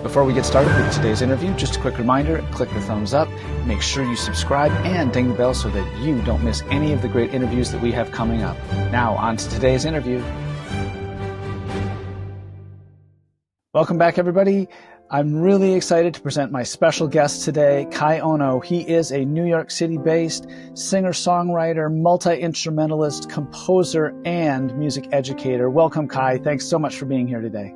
Before we get started with today's interview, just a quick reminder, click the thumbs up, make sure you subscribe and ding the bell so that you don't miss any of the great interviews that we have coming up. Now, on to today's interview. Welcome back, everybody. I'm really excited to present my special guest today, Kai Ono. He is a New York City-based singer-songwriter, multi-instrumentalist, composer, and music educator. Welcome, Kai. Thanks so much for being here today.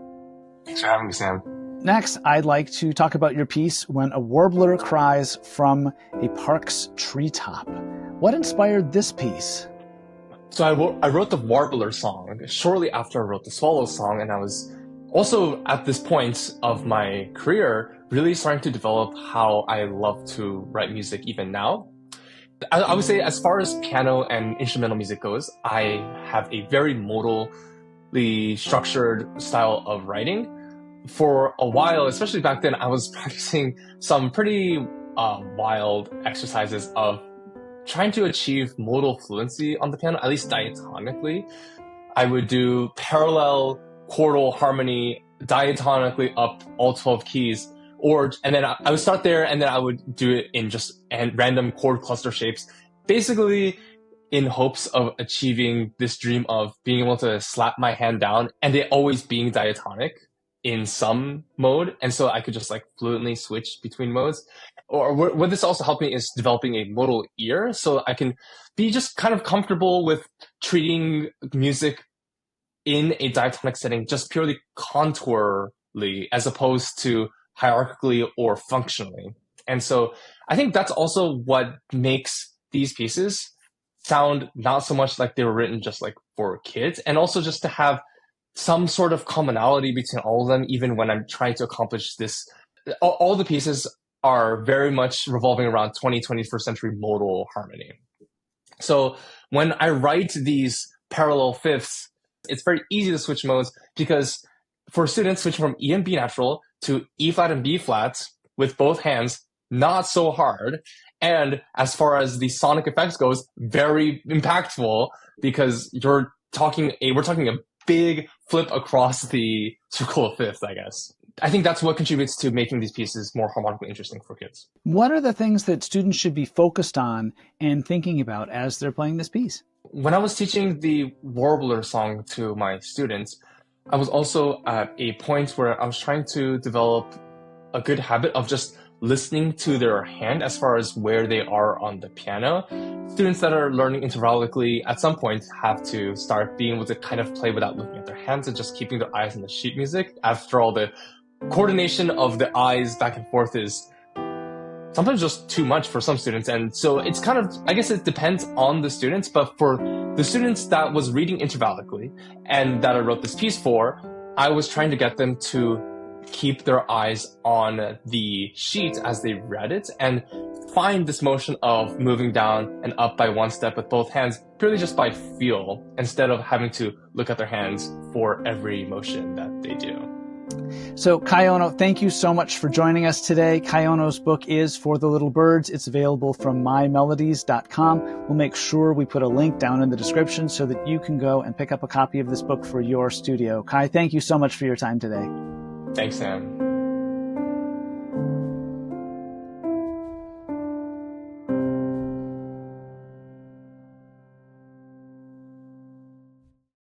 Thanks for having me, Sam. Next, I'd like to talk about your piece, When a Warbler Cries, from a Park's Treetop. What inspired this piece? So I wrote the Warbler song shortly after I wrote the Swallow song, and I was also at this point of my career really starting to develop how I love to write music even now. I would say as far as piano and instrumental music goes, I have a very modally structured style of writing. For a while, especially back then, I was practicing some pretty wild exercises of trying to achieve modal fluency on the piano, at least diatonically. I would do parallel chordal harmony diatonically up all 12 keys, and then I would start there, and then I would do it in just random chord cluster shapes, basically in hopes of achieving this dream of being able to slap my hand down and it always being diatonic in some mode, and so I could just like fluently switch between modes. Or what this also helped me is developing a modal ear, so I can be just kind of comfortable with treating music in a diatonic setting just purely contourally as opposed to hierarchically or functionally. And so I think that's also what makes these pieces sound not so much like they were written just like for kids, and also just to have some sort of commonality between all of them, even when I'm trying to accomplish this. All the pieces are very much revolving around 21st century modal harmony. So when I write these parallel fifths, it's very easy to switch modes because for students switching from E and B natural to E flat and B flat with both hands, not so hard. And as far as the sonic effects goes, very impactful because we're talking a big flip across the circle of fifth, I guess. I think that's what contributes to making these pieces more harmonically interesting for kids. What are the things that students should be focused on and thinking about as they're playing this piece? When I was teaching the Warbler song to my students, I was also at a point where I was trying to develop a good habit of just listening to their hand as far as where they are on the piano. Students that are learning intervallically at some point have to start being able to kind of play without looking at their hands and just keeping their eyes on the sheet music. After all, the coordination of the eyes back and forth is sometimes just too much for some students. And so it's kind of, I guess it depends on the students, but for the students that was reading intervallically and that I wrote this piece for, I was trying to get them to keep their eyes on the sheet as they read it and find this motion of moving down and up by one step with both hands purely just by feel instead of having to look at their hands for every motion that they do. So Kai Ono, thank you so much for joining us today. Kai Ono's book is For the Little Birds. It's available from mymelodies.com. We'll make sure we put a link down in the description so that you can go and pick up a copy of this book for your studio. Kai, thank you so much for your time today. Thanks, Sam.